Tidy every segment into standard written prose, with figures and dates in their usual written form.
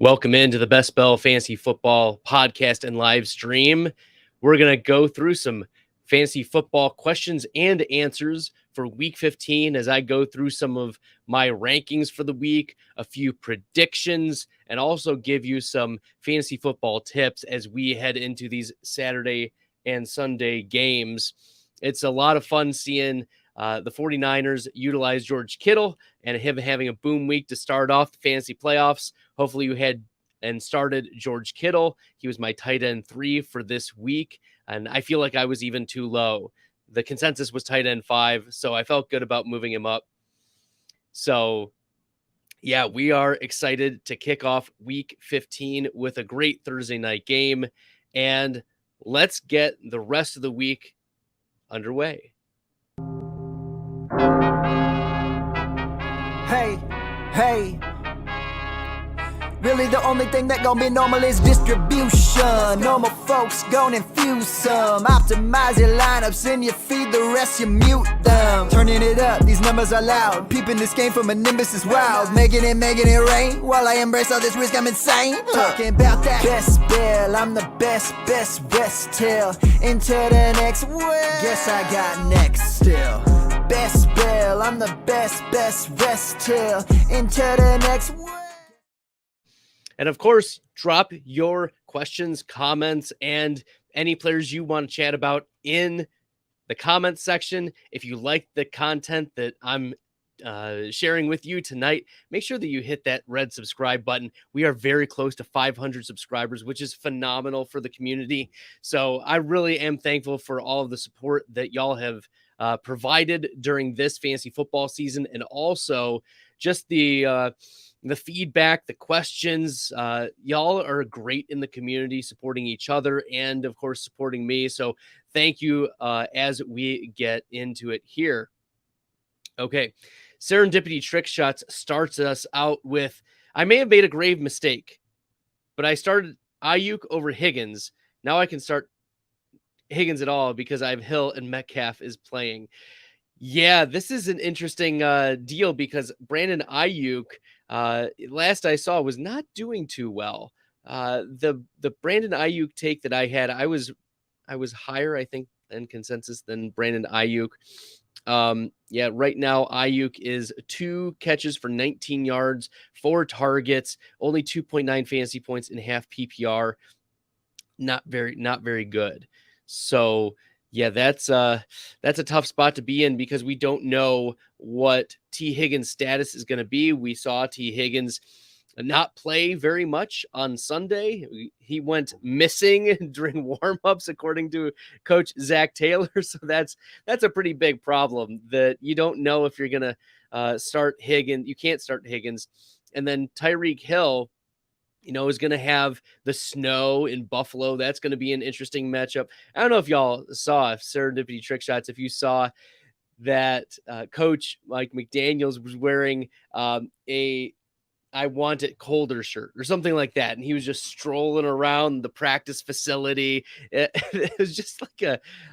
Welcome into the Best Bell Fantasy Football podcast and live stream. We're going to go through some fantasy football questions and answers for week 15 as I go through some of my rankings for the week, a few predictions, and also give you some fantasy football tips as we head into these Saturday and Sunday games. It's a lot of fun seeing the 49ers utilize George Kittle and him having a boom week to start off the fantasy playoffs. Hopefully you had and started George Kittle. He was my tight end 3 for this week, and I feel like I was even too low. The consensus was tight end 5, so I felt good about moving him up. So, yeah, we are excited to kick off week 15 with a great Thursday night game, and let's get the rest of the week underway. Hey, really the only thing that gon' be normal is distribution. Normal folks gon' infuse some. Optimize your lineups and you feed the rest, you mute them. Turning it up, these numbers are loud. Peeping this game from a nimbus is wild. Making it rain, while I embrace all this risk, I'm insane. Talking about that best bell, I'm the best rest till into the next well. Guess I got next still. Best bell, I'm the best rest till into the next. And of course, drop your questions, comments, and any players you want to chat about in the comments section. If you like the content that I'm sharing with you tonight, make sure that you hit that red subscribe button. We are very close to 500 subscribers, which is phenomenal for the community. So I really am thankful for all of the support that y'all have provided during this fantasy football season, and also just the feedback, the questions. Y'all are great in the community, supporting each other and, of course, supporting me. So thank you as we get into it here. Okay, Serendipity Trick Shots starts us out with, I may have made a grave mistake, but I started Ayuk over Higgins. Now I can start Higgins at all because I have Hill and Metcalf is playing. Yeah, this is an interesting deal because Brandon Ayuk, last I saw, was not doing too well. The Brandon Ayuk take that I had, I was higher, I think, in consensus than Brandon Ayuk. Yeah, right now Ayuk is 2 catches for 19 yards, 4 targets, only 2.9 fantasy points in half PPR. Not very good. So yeah, that's a tough spot to be in because we don't know what T. Higgins' status is going to be. We saw T. Higgins not play very much on Sunday. He went missing during warmups, according to Coach Zach Taylor. So that's a pretty big problem that you don't know if you're going to start Higgins. You can't start Higgins. And then Tyreek Hill, is going to have the snow in Buffalo. That's going to be an interesting matchup. I don't know if y'all saw Serendipity Trick Shots, if you saw that Coach Mike McDaniels was wearing a I Want It Colder shirt or something like that. And he was just strolling around the practice facility. It was just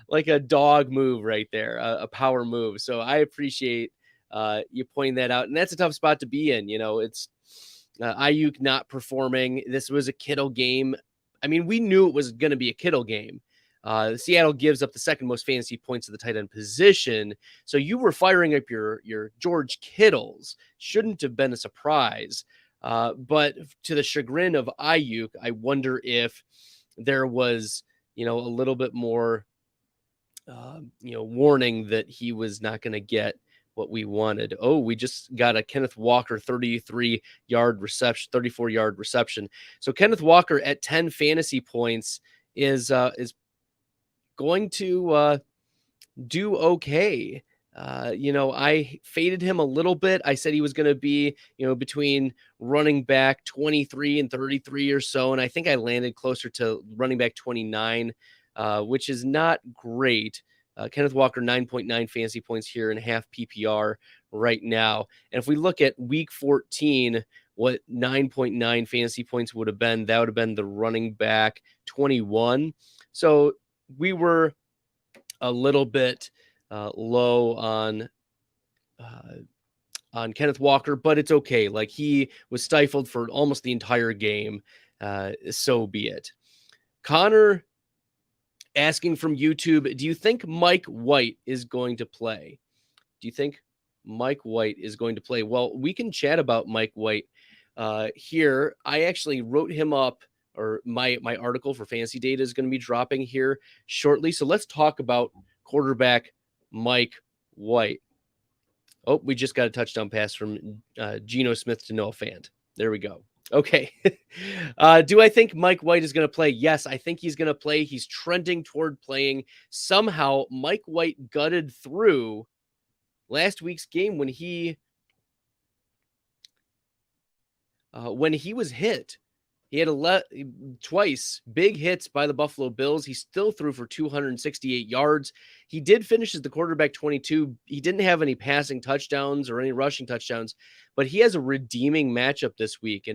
like a dog move right there, a power move. So I appreciate you pointing that out. And that's a tough spot to be in. It's Ayuk not performing. This was a Kittle game. I mean, we knew it was going to be a Kittle game. Seattle gives up the second most fantasy points to the tight end position. So you were firing up your George Kittles. Shouldn't have been a surprise. But to the chagrin of Ayuk, I wonder if there was, a little bit more, warning that he was not going to get what we wanted. Oh, we just got a Kenneth Walker 34-yard reception. So Kenneth Walker at 10 fantasy points is going to do okay. I faded him a little bit. I said he was going to be, between running back 23 and 33 or so. And I think I landed closer to running back 29, which is not great. Kenneth Walker, 9.9 fantasy points here in half PPR right now. And if we look at week 14, what 9.9 fantasy points would have been, that would have been the running back 21. So we were a little bit low on Kenneth Walker, but it's okay. Like, he was stifled for almost the entire game. So be it. Connor asking from YouTube, do you think Mike White is going to play? Do you think Mike White is going to play? Well, we can chat about Mike White here. I actually wrote him up, or my article for Fantasy Data is going to be dropping here shortly. So let's talk about quarterback Mike White. Oh, we just got a touchdown pass from Geno Smith to Noah Fant. There we go. Okay. Do I think Mike White is going to play? Yes, I think he's going to play. He's trending toward playing. Somehow, Mike White gutted through last week's game when he was hit. He had twice big hits by the Buffalo Bills. He still threw for 268 yards. He did finish as the quarterback 22. He didn't have any passing touchdowns or any rushing touchdowns, but he has a redeeming matchup this week.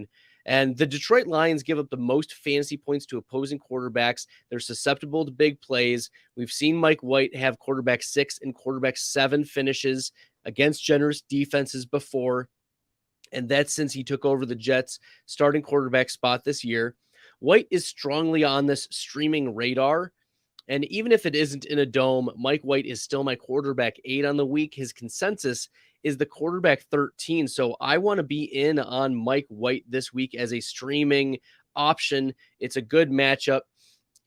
And the Detroit Lions give up the most fantasy points to opposing quarterbacks. They're susceptible to big plays. We've seen Mike White have quarterback 6 and quarterback 7 finishes against generous defenses before. And that's since he took over the Jets' starting quarterback spot this year. White is strongly on this streaming radar. And even if it isn't in a dome, Mike White is still my quarterback 8 on the week. His consensus is the quarterback 13. So I want to be in on Mike White this week as a streaming option. It's a good matchup.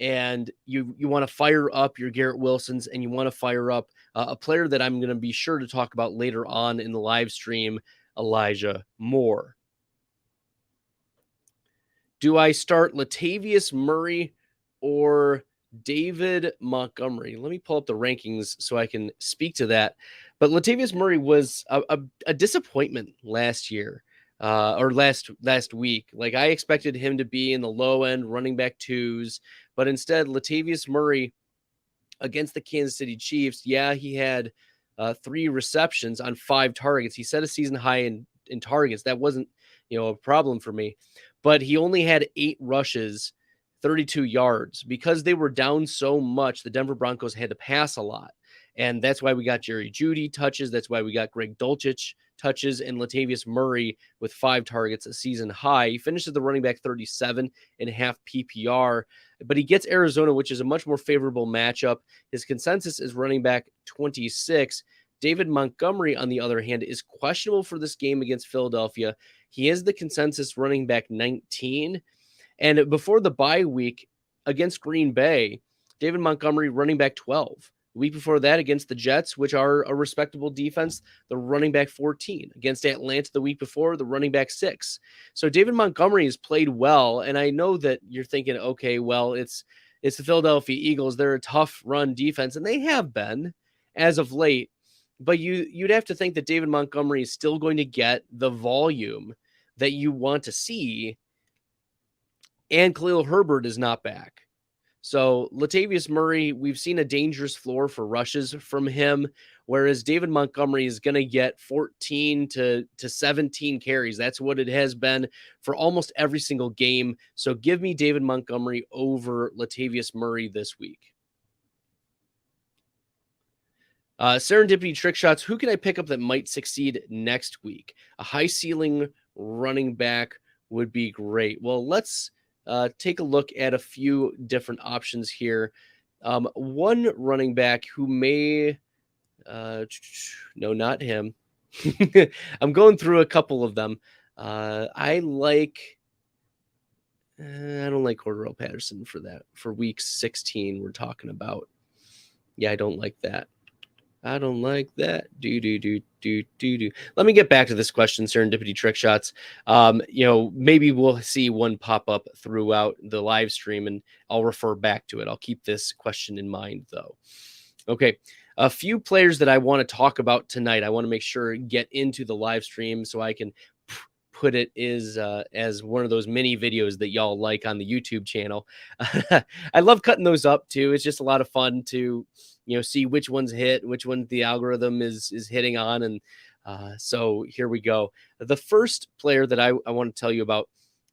And you want to fire up your Garrett Wilsons, and you want to fire up a player that I'm going to be sure to talk about later on in the live stream, Elijah Moore. Do I start Latavius Murray or David Montgomery? Let me pull up the rankings so I can speak to that. But Latavius Murray was a disappointment last year, or last week. Like, I expected him to be in the low end running back 2s, but instead Latavius Murray against the Kansas City Chiefs, yeah, he had 3 receptions on 5 targets. He set a season high in targets. That wasn't, a problem for me. But he only had 8 rushes, 32 yards. Because they were down so much, the Denver Broncos had to pass a lot. And that's why we got Jerry Jeudy touches. That's why we got Greg Dulcich touches, and Latavius Murray with 5 targets, a season high. He finishes the running back 37 and a half PPR, but he gets Arizona, which is a much more favorable matchup. His consensus is running back 26. David Montgomery, on the other hand, is questionable for this game against Philadelphia. He is the consensus running back 19. And before the bye week against Green Bay, David Montgomery running back 12. The week before that against the Jets, which are a respectable defense, the running back 14. Against Atlanta the week before, the running back 6. So David Montgomery has played well, and I know that you're thinking, okay, well, it's the Philadelphia Eagles. They're a tough run defense, and they have been as of late. But you'd have to think that David Montgomery is still going to get the volume that you want to see, and Khalil Herbert is not back. So Latavius Murray, we've seen a dangerous floor for rushes from him, whereas David Montgomery is going to get 14 to 17 carries. That's what it has been for almost every single game. So give me David Montgomery over Latavius Murray this week. Serendipity Trick Shots. Who can I pick up that might succeed next week? A high ceiling running back would be great. Well, let's take a look at a few different options here. One running back who may, no, not him. I'm going through a couple of them. I don't like Cordero Patterson for that. For week 16, we're talking about. Yeah, I don't like that. I don't like that. Let me get back to this question, Serendipity Trick Shots. Maybe we'll see one pop up throughout the live stream, and I'll refer back to it. I'll keep this question in mind, though. Okay, a few players that I want to talk about tonight. I want to make sure get into the live stream so I can put it as one of those mini videos that y'all like on the YouTube channel. I love cutting those up too. It's just a lot of fun to see which ones hit, which one the algorithm is hitting on. And so here we go. The first player that I want to tell you about,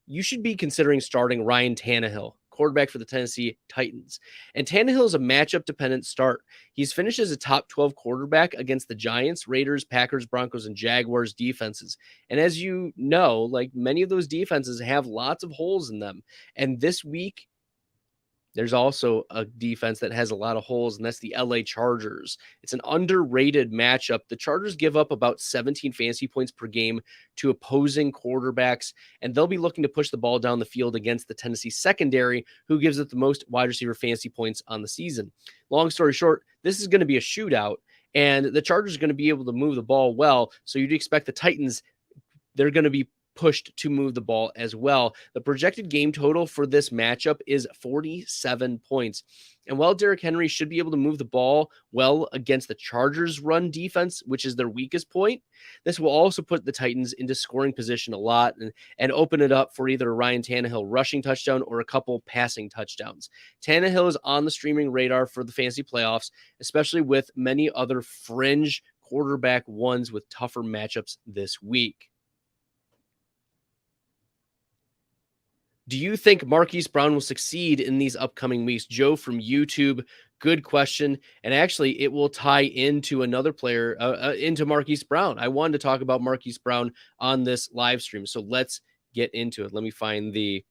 you should be considering starting Ryan Tannehill, quarterback for the Tennessee Titans. And Tannehill is a matchup-dependent start. He's finished as a top 12 quarterback against the Giants, Raiders, Packers, Broncos, and Jaguars defenses. And as you know, like many of those defenses have lots of holes in them. And this week, there's also a defense that has a lot of holes, and that's the LA Chargers. It's an underrated matchup. The Chargers give up about 17 fantasy points per game to opposing quarterbacks, and they'll be looking to push the ball down the field against the Tennessee secondary, who gives it the most wide receiver fantasy points on the season. Long story short, this is going to be a shootout, and the Chargers are going to be able to move the ball well, so you'd expect the Titans, they're going to be pushed to move the ball as well. The projected game total for this matchup is 47 points. And while Derrick Henry should be able to move the ball well against the Chargers run defense, which is their weakest point, this will also put the Titans into scoring position a lot and open it up for either a Ryan Tannehill rushing touchdown or a couple passing touchdowns. Tannehill is on the streaming radar for the fantasy playoffs, especially with many other fringe quarterback ones with tougher matchups this week. Do you think Marquise Brown will succeed in these upcoming weeks? Joe from YouTube, good question. And actually, it will tie into another player, into Marquise Brown. I wanted to talk about Marquise Brown on this live stream, so let's get into it. Let me find the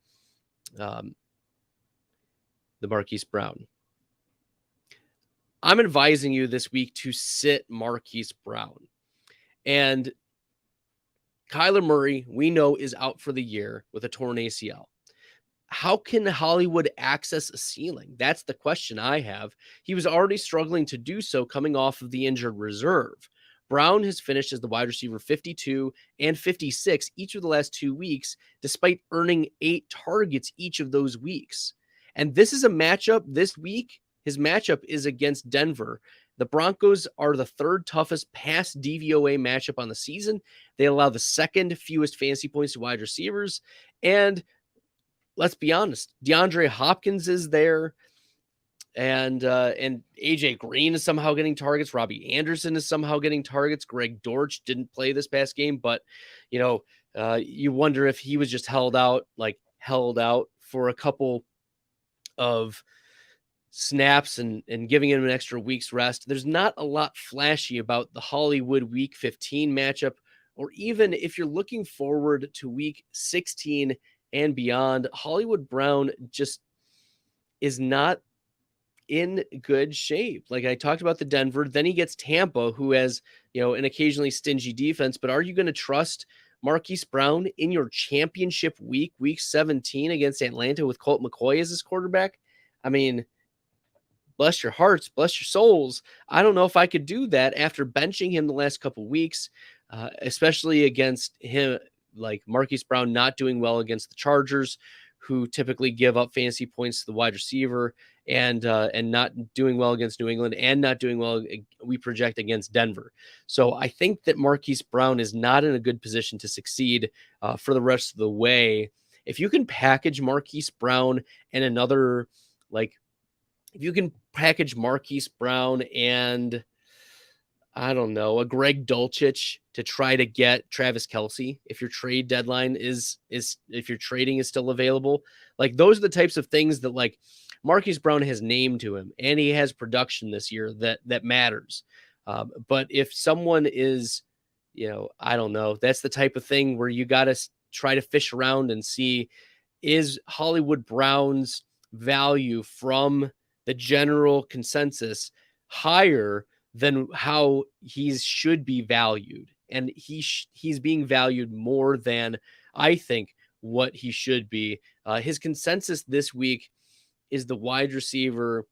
Marquise Brown. I'm advising you this week to sit Marquise Brown. And Kyler Murray, we know, is out for the year with a torn ACL. How can Hollywood access a ceiling? That's the question I have. He was already struggling to do so coming off of the injured reserve. Brown has finished as the wide receiver 52 and 56 each of the last 2 weeks, despite earning 8 targets each of those weeks. And this is a matchup this week. His matchup is against Denver. The Broncos are the third toughest pass DVOA matchup on the season. They allow the second fewest fantasy points to wide receivers. And let's be honest, DeAndre Hopkins is there, and AJ Green is somehow getting targets. Robbie Anderson is somehow getting targets. Greg Dortch didn't play this past game, but you wonder if he was just held out for a couple of snaps and giving him an extra week's rest. There's not a lot flashy about the Hollywood Week 15 matchup, or even if you're looking forward to Week 16 and beyond, Hollywood Brown just is not in good shape. Like I talked about the Denver, then he gets Tampa, who has, an occasionally stingy defense. But are you going to trust Marquise Brown in your championship week, week 17 against Atlanta with Colt McCoy as his quarterback? I mean, bless your hearts, bless your souls. I don't know if I could do that after benching him the last couple weeks, especially against him, like Marquise Brown not doing well against the Chargers, who typically give up fantasy points to the wide receiver, and not doing well against New England, and not doing well, we project, against Denver. So I think that Marquise Brown is not in a good position to succeed for the rest of the way. If you can package Marquise Brown and another, if you can package Marquise Brown and I don't know, a Greg Dulcich to try to get Travis Kelce, if your trade deadline is if your trading is still available, those are the types of things that Marquise Brown has named to him, and he has production this year that matters. But if someone is, I don't know, that's the type of thing where you got to try to fish around and see, is Hollywood Brown's value from the general consensus higher than how he should be valued? And he's being valued more than I think what he should be. His consensus this week is the wide receiver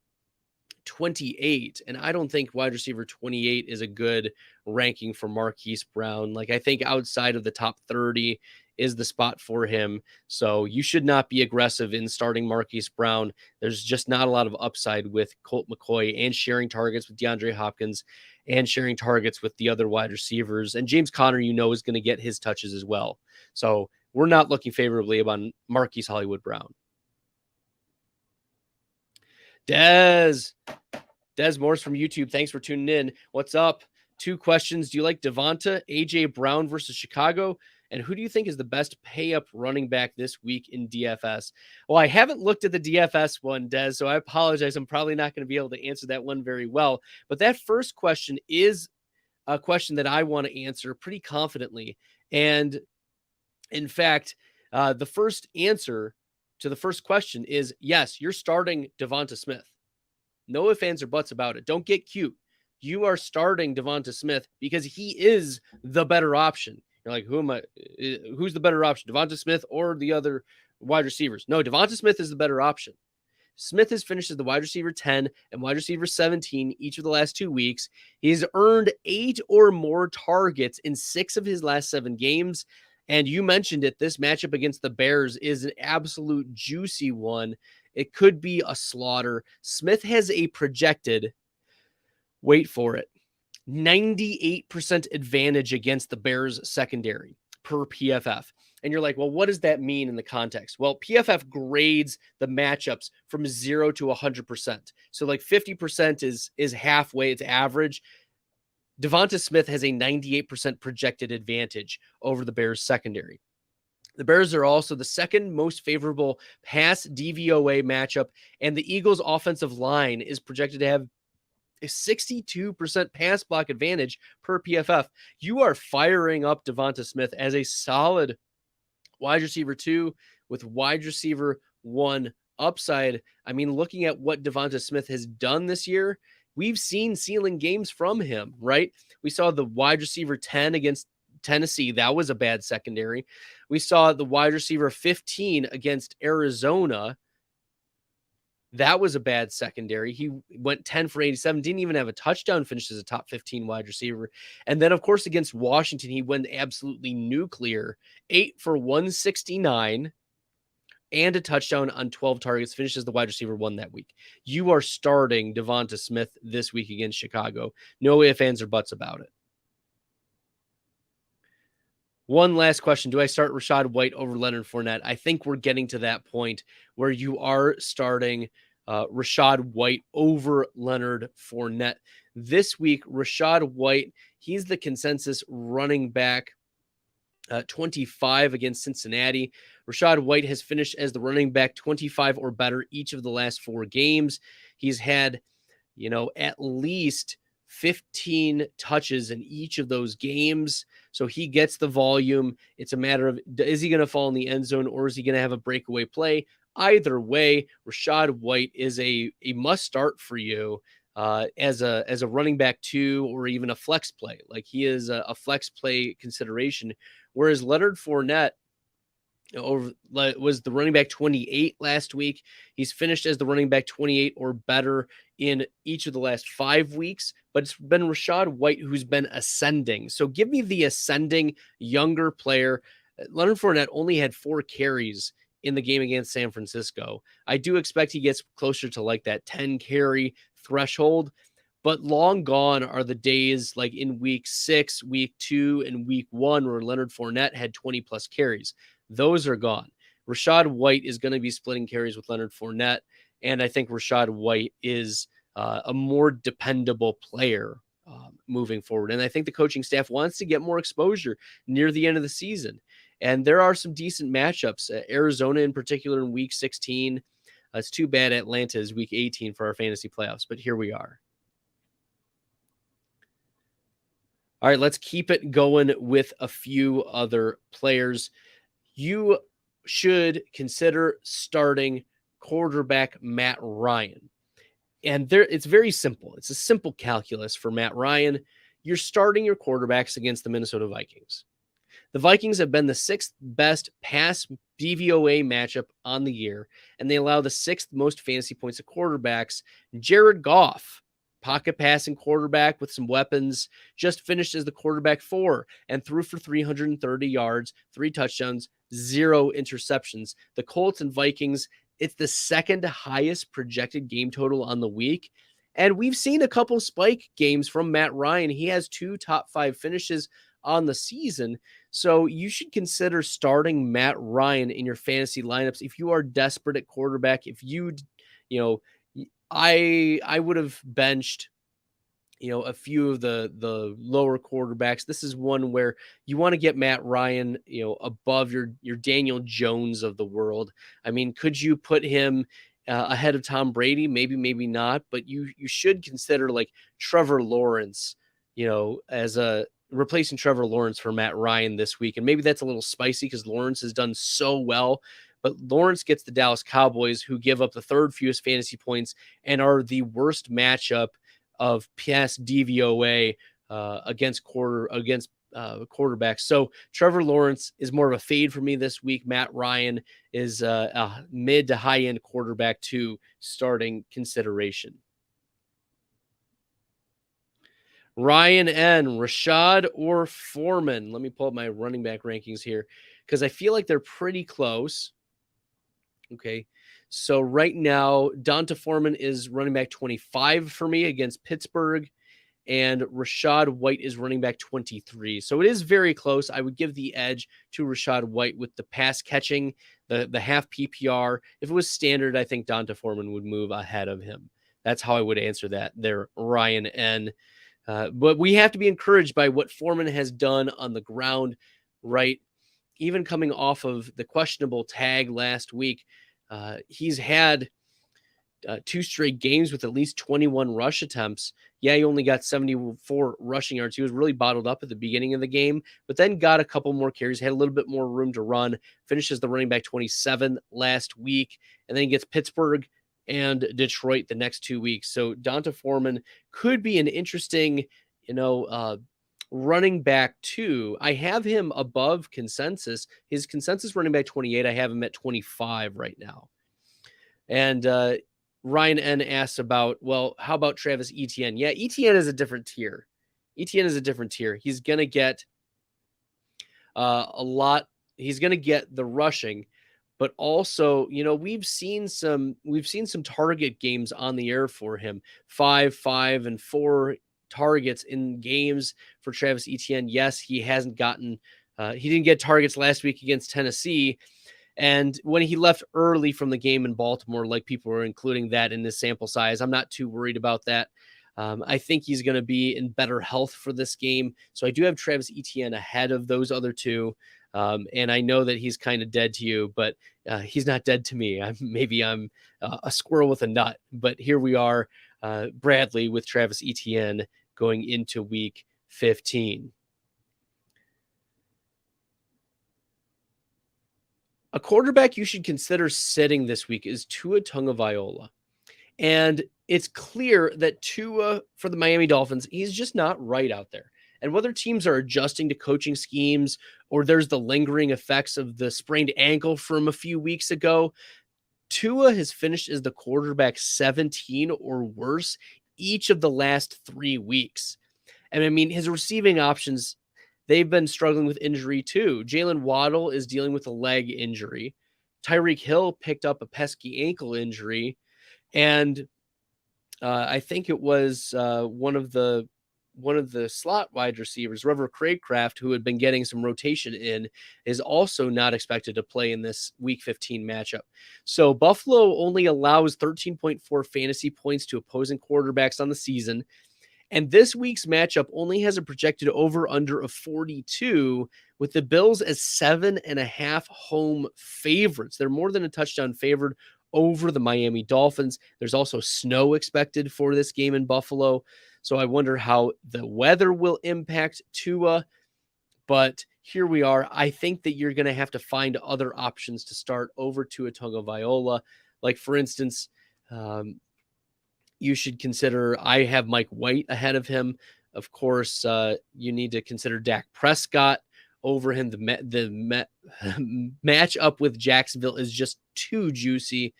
28, and I don't think wide receiver 28 is a good ranking for Marquise Brown. I think outside of the top 30 is the spot for him. So you should not be aggressive in starting Marquise Brown. There's just not a lot of upside with Colt McCoy and sharing targets with DeAndre Hopkins and sharing targets with the other wide receivers. And James Conner, is going to get his touches as well. So we're not looking favorably about Marquise Hollywood Brown. Des Morse from YouTube, thanks for tuning in. What's up? 2 questions. Do you like Devonta, AJ Brown versus Chicago? And who do you think is the best pay up running back this week in DFS? Well, I haven't looked at the DFS one, Des, so I apologize. I'm probably not going to be able to answer that one very well. But that first question is a question that I want to answer pretty confidently. And in fact, the first answer to the first question is yes, you're starting Devonta Smith. No ifs, ands, or buts about it. Don't get cute. You are starting Devonta Smith because he is the better option. You're like, who's the better option, Devonta Smith or the other wide receivers? No, Devonta Smith is the better option. Smith has finished as the wide receiver 10 and wide receiver 17 each of the last 2 weeks. He's earned 8 or more targets in 6 of his last 7 games. And you mentioned it, this matchup against the Bears is an absolute juicy one. It could be a slaughter. Smith has a projected, wait for it, 98% advantage against the Bears secondary per PFF. And you're like, well, what does that mean in the context? Well, PFF grades the matchups from 0 to 100%. So like 50% is halfway, it's average. Devonta Smith has a 98% projected advantage over the Bears secondary. The Bears are also the second most favorable pass DVOA matchup, and the Eagles' offensive line is projected to have a 62% pass block advantage per PFF. You are firing up Devonta Smith as a solid wide receiver 2 with wide receiver 1 upside. I mean, looking at what Devonta Smith has done this year, we've seen ceiling games from him, right? We saw the wide receiver 10 against Tennessee. That was a bad secondary. We saw the wide receiver 15 against Arizona. That was a bad secondary. He went 10 for 87, didn't even have a touchdown, finished as a top 15 wide receiver. And then, of course, against Washington, he went absolutely nuclear, 8 for 169 and a touchdown on 12 targets, finished as the wide receiver 1 that week. You are starting Devonta Smith this week against Chicago. No ifs, ands, or buts about it. One last question. Do I start Rachaad White over Leonard Fournette? I think we're getting to that point where you are starting Rachaad White over Leonard Fournette. This week, Rachaad White, he's the consensus running back 25 against Cincinnati. Rachaad White has finished as the running back 25 or better each of the last 4 games. He's had, at least 15 touches in each of those games. So he gets the volume. It's a matter of, is he going to fall in the end zone or is he going to have a breakaway play? Either way, Rachaad White is a must start for you as a running back 2 or even a flex play. Like he is a flex play consideration. Whereas Leonard Fournette was the running back 28 last week. He's finished as the running back 28 or better in each of the last 5 weeks, but it's been Rachaad White who's been ascending. So give me the ascending younger player. Leonard Fournette only had 4 carries in the game against San Francisco. I do expect he gets closer to like that 10 carry threshold, but long gone are the days like in week 6, week 2, and week 1 where Leonard Fournette had 20 plus carries. Those are gone. Rachaad White is going to be splitting carries with Leonard Fournette, and I think Rachaad White is a more dependable player moving forward. And I think the coaching staff wants to get more exposure near the end of the season. And there are some decent matchups. Arizona in particular in week 16. It's too bad Atlanta is week 18 for our fantasy playoffs, but here we are. All right, let's keep it going with a few other players. You should consider starting quarterback Matt Ryan. And it's very simple. It's a simple calculus for Matt Ryan. You're starting your quarterbacks against the Minnesota Vikings. The Vikings have been the 6th best pass DVOA matchup on the year, and they allow the 6th most fantasy points to quarterbacks. Jared Goff, pocket passing quarterback with some weapons, just finished as the quarterback 4 and threw for 330 yards, 3 touchdowns, 0 interceptions. The Colts and Vikings, it's the 2nd highest projected game total on the week. And we've seen a couple spike games from Matt Ryan. He has 2 top 5 finishes on the season. So you should consider starting Matt Ryan in your fantasy lineups if you are desperate at quarterback. If I would have benched, a few of the lower quarterbacks. This is one where you want to get Matt Ryan, above your Daniel Jones of the world. I mean, could you put him ahead of Tom Brady? Maybe, maybe not. But you should consider like Trevor Lawrence, as a replacing Trevor Lawrence for Matt Ryan this week. And maybe that's a little spicy because Lawrence has done so well. But Lawrence gets the Dallas Cowboys, who give up the third fewest fantasy points and are the worst matchup of past DVOA against quarterbacks. So Trevor Lawrence is more of a fade for me this week. Matt Ryan is a mid to high end quarterback to starting consideration. Ryan N, Rashad or Foreman? Let me pull up my running back rankings here because I feel like they're pretty close. Okay. So right now, Donta Foreman is running back 25 for me against Pittsburgh, and Rachaad White is running back 23. So it is very close. I would give the edge to Rachaad White with the pass catching, the half PPR. If it was standard, I think Donta Foreman would move ahead of him. That's how I would answer that there, Ryan N. But we have to be encouraged by what Foreman has done on the ground, right? Even coming off of the questionable tag last week, he's had 2 straight games with at least 21 rush attempts. Yeah, he only got 74 rushing yards. He was really bottled up at the beginning of the game, but then got a couple more carries, had a little bit more room to run, finishes the running back 27 last week, and then he gets Pittsburgh and Detroit the next 2 weeks. So Donta Foreman could be an interesting, running back too. I have him above consensus. His consensus running back 28. I have him at 25 right now. And Ryan N asks about, well, how about Travis Etienne? Yeah, Etienne is a different tier. He's going to get a lot. He's going to get the rushing, but also, we've seen some target games on the air for him. 5, 5, and 4 targets in games for Travis Etienne. Yes, he hasn't gotten, he didn't get targets last week against Tennessee. And when he left early from the game in Baltimore, like people were including that in his sample size, I'm not too worried about that. I think he's going to be in better health for this game. So I do have Travis Etienne ahead of those other two. And I know that he's kind of dead to you, but he's not dead to me. Maybe I'm a squirrel with a nut, but here we are, Bradley with Travis Etienne going into week 15. A quarterback you should consider sitting this week is Tua Tagovailoa. And it's clear that Tua for the Miami Dolphins, he's just not right out there. And whether teams are adjusting to coaching schemes or there's the lingering effects of the sprained ankle from a few weeks ago, Tua has finished as the quarterback 17 or worse each of the last 3 weeks. And I mean, his receiving options, they've been struggling with injury too. Jalen Waddle is dealing with a leg injury. Tyreek Hill picked up a pesky ankle injury. And I think it was one of the slot wide receivers, Trevor Craycraft, who had been getting some rotation in, is also not expected to play in this week 15 matchup. So Buffalo only allows 13.4 fantasy points to opposing quarterbacks on the season. And this week's matchup only has a projected over-under of 42, with the Bills as 7.5 home favorites. They're more than a touchdown favored over the Miami Dolphins. There's also snow expected for this game in Buffalo. So I wonder how the weather will impact Tua. But here we are. I think that you're going to have to find other options to start over Tua Tagovailoa. Like, for instance, you should consider, I have Mike White ahead of him. Of course, you need to consider Dak Prescott over him. The matchup with Jacksonville is just too juicy.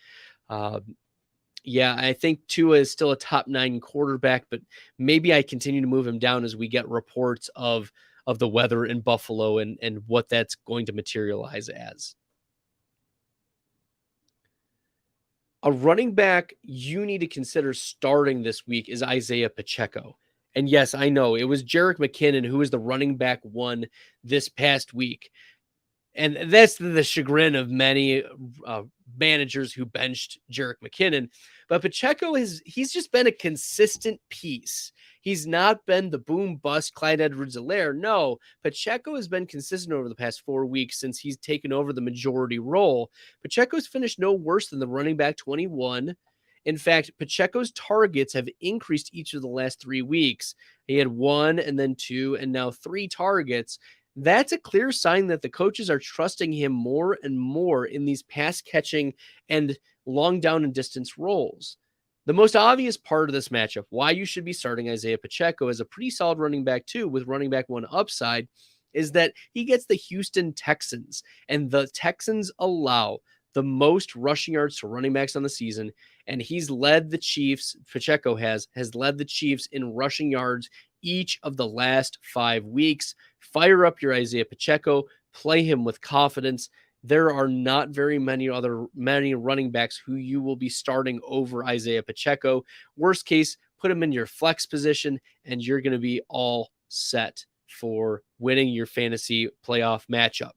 Yeah, I think Tua is still a top 9 quarterback, but maybe I continue to move him down as we get reports of the weather in Buffalo and what that's going to materialize as. A running back you need to consider starting this week is Isaiah Pacheco. And yes, I know it was Jerick McKinnon who was the running back 1 this past week. And that's the chagrin of many managers who benched Jerick McKinnon. But Pacheco he's just been a consistent piece. He's not been the boom bust Clyde Edwards-Helaire. No, Pacheco has been consistent over the past 4 weeks since he's taken over the majority role. Pacheco's finished no worse than the running back 21. In fact, Pacheco's targets have increased each of the last 3 weeks. He had 1 and then 2 and now 3 targets. That's a clear sign that the coaches are trusting him more and more in these pass catching and long down and distance roles. The most obvious part of this matchup, why you should be starting Isaiah Pacheco as a pretty solid running back 2 with running back 1 upside, is that he gets the Houston Texans, and the Texans allow the most rushing yards to running backs on the season, and he's led the Chiefs, Pacheco has led the Chiefs in rushing yards each of the last 5 weeks. Fire up your Isaiah Pacheco, play him with confidence. There are not very many running backs who you will be starting over Isaiah Pacheco. Worst case, put him in your flex position, and you're going to be all set for winning your fantasy playoff matchup.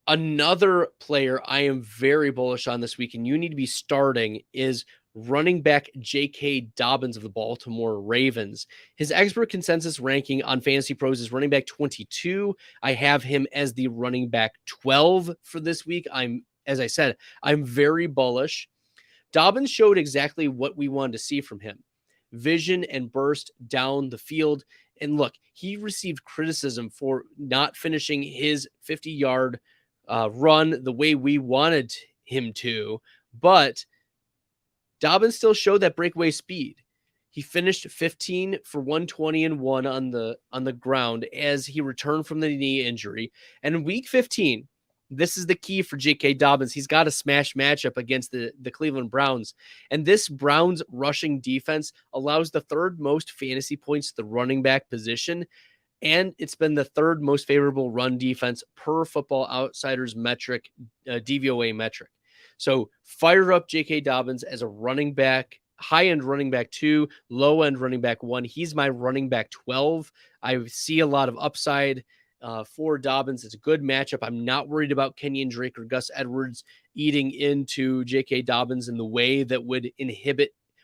Another player I am very bullish on this week, and you need to be starting, is running back J.K. Dobbins of the Baltimore Ravens. His expert consensus ranking on Fantasy Pros is running back 22. I have him as the running back 12 for this week. As I said, I'm very bullish. Dobbins showed exactly what we wanted to see from him. Vision and burst down the field. And look, he received criticism for not finishing his 50-yard run the way we wanted him to, but Dobbins still showed that breakaway speed. He finished 15 for 120 and 1 on the ground as he returned from the knee injury. And in week 15, this is the key for J.K. Dobbins. He's got a smash matchup against the Cleveland Browns. And this Browns rushing defense allows the third most fantasy points to the running back position. And it's been the third most favorable run defense per Football Outsiders metric, DVOA metric. So fire up J.K. Dobbins as a running back, high-end running back 2, low-end running back 1. He's my running back 12. I see a lot of upside for Dobbins. It's a good matchup. I'm not worried about Kenyon Drake or Gus Edwards eating into J.K. Dobbins in the way that would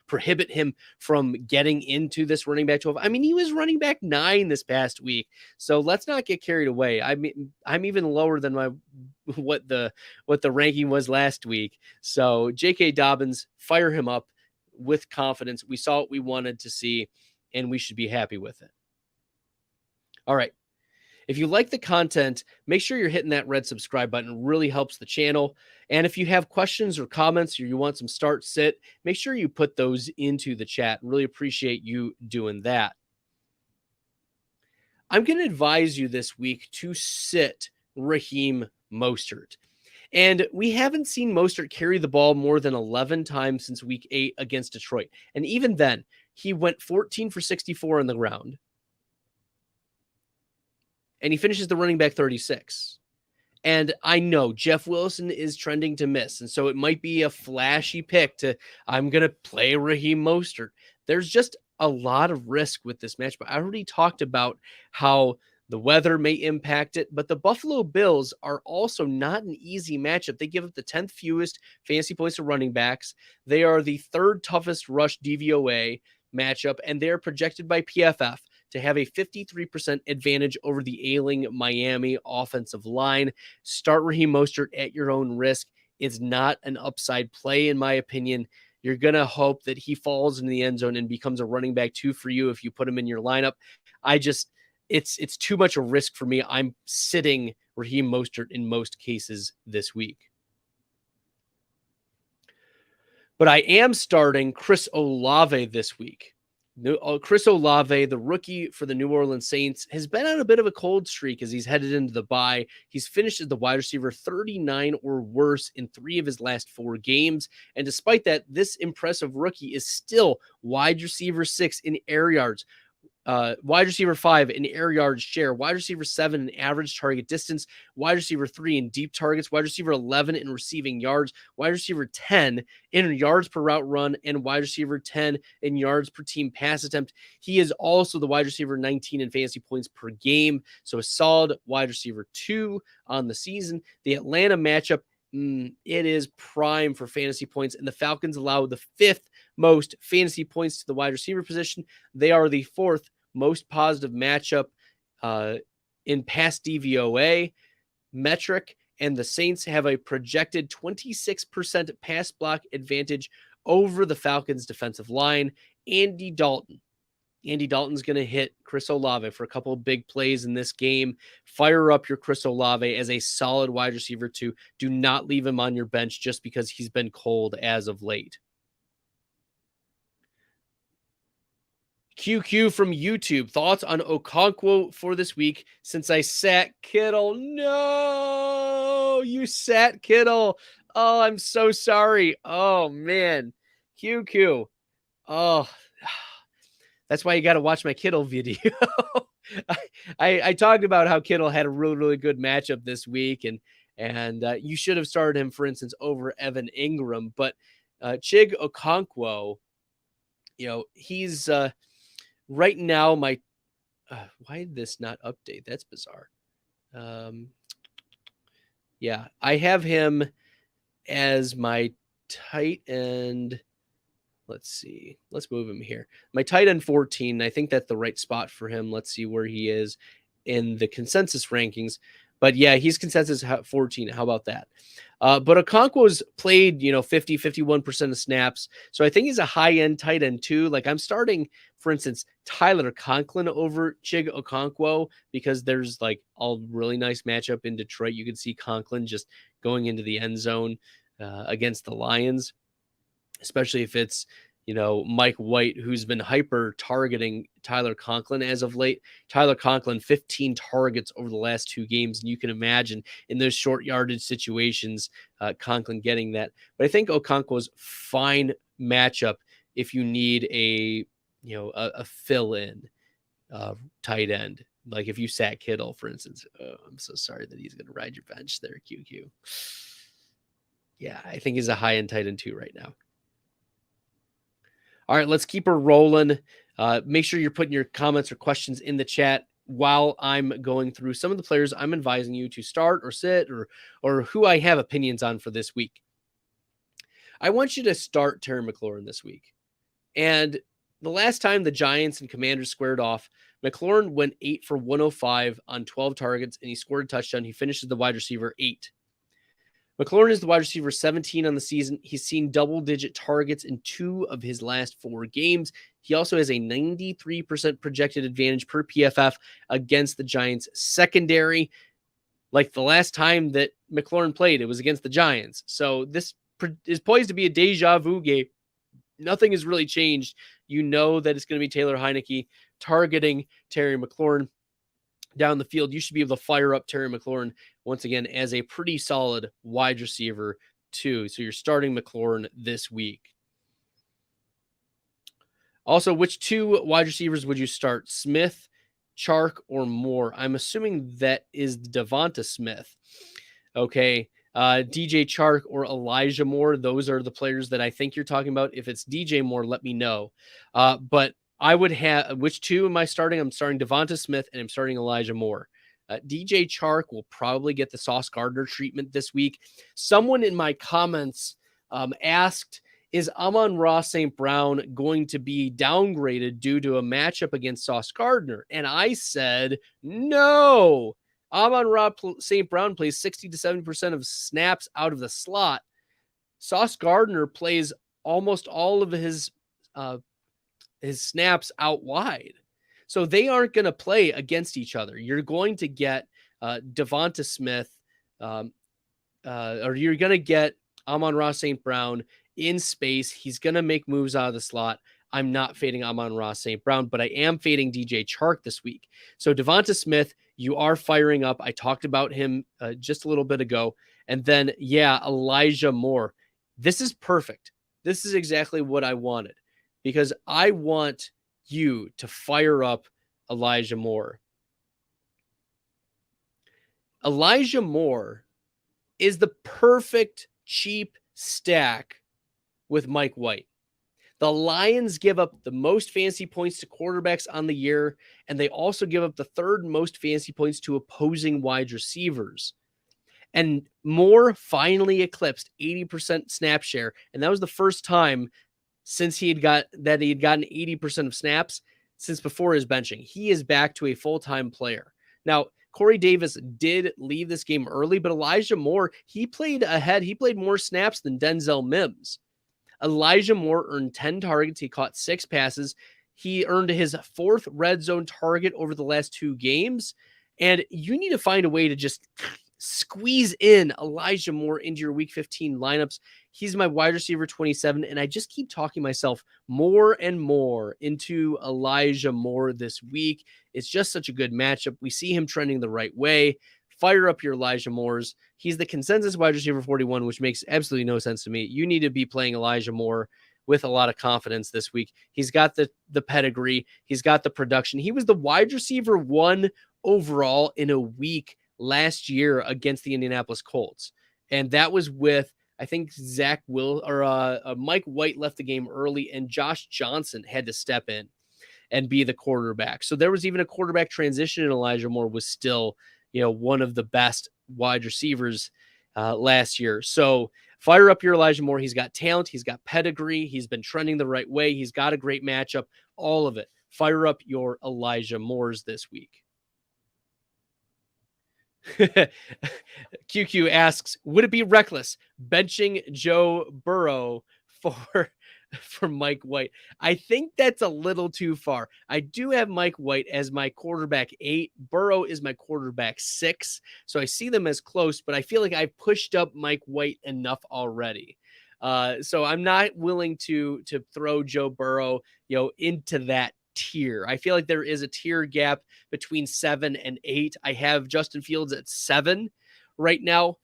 prohibit him from getting into this running back 12. I mean, he was running back 9 this past week. So let's not get carried away. I mean, I'm even lower than what the ranking was last week. So J.K. Dobbins, fire him up with confidence. We saw what we wanted to see, and we should be happy with it. All right. If you like the content, make sure you're hitting that red subscribe button. It really helps the channel. And if you have questions or comments or you want some start sit, make sure you put those into the chat. Really appreciate you doing that. I'm going to advise you this week to sit Raheem Mostert. And we haven't seen Mostert carry the ball more than 11 times since week 8 against Detroit. And even then, he went 14 for 64 on the ground. And he finishes the running back 36. And I know Jeff Wilson is trending to miss. And so it might be a flashy pick I'm going to play Raheem Mostert. There's just a lot of risk with this match. But I already talked about how the weather may impact it. But the Buffalo Bills are also not an easy matchup. They give up the 10th fewest fantasy points to running backs. They are the 3rd toughest rush DVOA matchup. And they're projected by PFF to have a 53% advantage over the ailing Miami offensive line. Start Raheem Mostert at your own risk. It's not an upside play, in my opinion. You're going to hope that he falls in the end zone and becomes a running back 2 for you if you put him in your lineup. It's too much a risk for me. I'm sitting Raheem Mostert in most cases this week. But I am starting Chris Olave this week. Chris Olave, the rookie for the New Orleans Saints, has been on a bit of a cold streak as he's headed into the bye. He's finished as the wide receiver 39 or worse in 3 of his last 4 games. And despite that, this impressive rookie is still wide receiver 6 in air yards. wide receiver 5 in air yards share, wide receiver 7 in average target distance, wide receiver 3 in deep targets, wide receiver 11 in receiving yards, wide receiver 10 in yards per route run, and wide receiver 10 in yards per team pass attempt. He is also the wide receiver 19 in fantasy points per game. So a solid wide receiver 2 on the season. The Atlanta matchup, it is prime for fantasy points, and the Falcons allow the 5th most fantasy points to the wide receiver position. They are the 4th most positive matchup in pass DVOA metric, and the Saints have a projected 26% pass block advantage over the Falcons defensive line. Andy Dalton's going to hit Chris Olave for a couple of big plays in this game. Fire up your Chris Olave as a solid wide receiver 2. Do not leave him on your bench just because he's been cold as of late. QQ from YouTube. Thoughts on Okonkwo for this week since I sat Kittle? No, you sat Kittle. Oh, I'm so sorry. Oh, man. QQ. Oh, that's why you got to watch my Kittle video. I talked about how Kittle had a really, really good matchup this week, and you should have started him, for instance, over Evan Ingram. But Chig Okonkwo, he's right now my why did this not update? That's bizarre. Yeah, I have him as my tight end. Let's see. Let's move him here. My tight end 14. I think that's the right spot for him. Let's see where he is in the consensus rankings. But yeah, he's consensus 14. How about that? But Okonkwo's played, 50, 51% of snaps. So I think he's a high-end tight end too. Like I'm starting, for instance, Tyler Conklin over Chig Okonkwo because there's like a really nice matchup in Detroit. You can see Conklin just going into the end zone against the Lions, especially if it's, Mike White, who's been hyper targeting Tyler Conklin as of late. Tyler Conklin, 15 targets over the last 2 games. And you can imagine in those short yardage situations, Conklin getting that. But I think Okonkwo's fine matchup if you need a fill-in tight end. Like if you sat Kittle, for instance. Oh, I'm so sorry that he's going to ride your bench there, QQ. Yeah, I think he's a high-end tight end too right now. All right, let's keep her rolling. Make sure you're putting your comments or questions in the chat while I'm going through some of the players I'm advising you to start or sit or who I have opinions on for this week. I want you to start Terry McLaurin this week. And the last time the Giants and Commanders squared off, McLaurin went 8 for 105 on 12 targets, and he scored a touchdown. He finishes the wide receiver 8. McLaurin is the wide receiver 17 on the season. He's seen double-digit targets in 2 of his last 4 games. He also has a 93% projected advantage per PFF against the Giants secondary. Like the last time that McLaurin played, it was against the Giants. So this is poised to be a deja vu game. Nothing has really changed. You know that it's going to be Taylor Heinicke targeting Terry McLaurin down the field. You should be able to fire up Terry McLaurin once again as a pretty solid wide receiver too. So you're starting McLaurin this week. Also, which 2 wide receivers would you start? Smith, Chark, or Moore? I'm assuming that is Devonta Smith. Okay. DJ Chark or Elijah Moore. Those are the players that I think you're talking about. If it's DJ Moore, let me know. But I would have, which 2 am I starting? I'm starting Devonta Smith and I'm starting Elijah Moore. DJ Chark will probably get the Sauce Gardner treatment this week. Someone in my comments asked, is Amon-Ra St. Brown going to be downgraded due to a matchup against Sauce Gardner? And I said, no. Amon-Ra St. Brown plays 60 to 70% of snaps out of the slot. Sauce Gardner plays almost all of his snaps out wide. So they aren't going to play against each other. You're going to get Devonta Smith or you're going to get Amon-Ra St. Brown in space. He's going to make moves out of the slot. I'm not fading Amon-Ra St. Brown, but I am fading DJ Chark this week. So Devonta Smith, you are firing up. I talked about him just a little bit ago. And then, Elijah Moore. This is perfect. This is exactly what I wanted because I want you to fire up Elijah Moore. Elijah Moore is the perfect cheap stack with Mike White. The Lions give up the most fantasy points to quarterbacks on the year, and they also give up the third most fantasy points to opposing wide receivers. And Moore finally eclipsed 80% snap share, and that was the first time since he had gotten 80% of snaps since before his benching. He is back to a full-time player. Now, Corey Davis did leave this game early, but Elijah Moore, he played ahead. He played more snaps than Denzel Mims. Elijah Moore earned 10 targets. He caught 6 passes. He earned his 4th red zone target over the last 2 games. And you need to find a way to just squeeze in Elijah Moore into your week 15 lineups. He's my wide receiver 27, and I just keep talking myself more and more into Elijah Moore this week. It's just such a good matchup. We see him trending the right way. Fire up your Elijah Moores. He's the consensus wide receiver 41, which makes absolutely no sense to me. You need to be playing Elijah Moore with a lot of confidence this week. He's got the pedigree. He's got the production. He was the wide receiver 1 overall in a week last year against the Indianapolis Colts. And that was with, I think, Mike White left the game early, and Josh Johnson had to step in and be the quarterback. So there was even a quarterback transition, and Elijah Moore was still, one of the best wide receivers last year. So fire up your Elijah Moore. He's got talent. He's got pedigree. He's been trending the right way. He's got a great matchup. All of it. Fire up your Elijah Moores this week. QQ asks, would it be reckless benching Joe Burrow for Mike White? I think that's a little too far. I do have Mike White as my quarterback 8. Burrow is my quarterback 6. So I see them as close, but I feel like I've pushed up Mike White enough already. So I'm not willing to throw Joe Burrow, into that tier. I feel like there is a tier gap between 7 and 8. I have Justin Fields at 7 right now.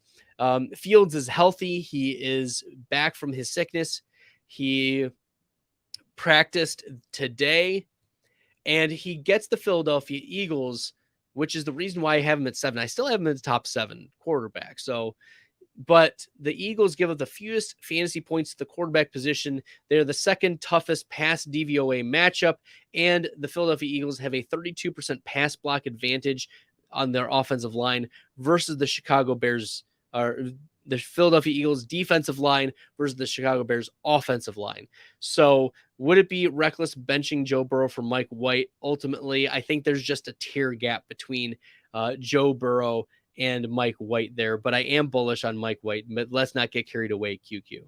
Fields is healthy. He is back from his sickness. He practiced today, and he gets the Philadelphia Eagles, which is the reason why I have him at 7. I still have him in the top 7 quarterback. But the Eagles give up the fewest fantasy points to the quarterback position. They're the second toughest pass DVOA matchup, and the Philadelphia Eagles have a 32% pass block advantage on their offensive line versus the Chicago Bears, or the Philadelphia Eagles defensive line versus the Chicago Bears offensive line. So would it be reckless benching Joe Burrow for Mike White? Ultimately, I think there's just a tier gap between Joe Burrow and Mike White there, but I am bullish on Mike White. But let's not get carried away, QQ.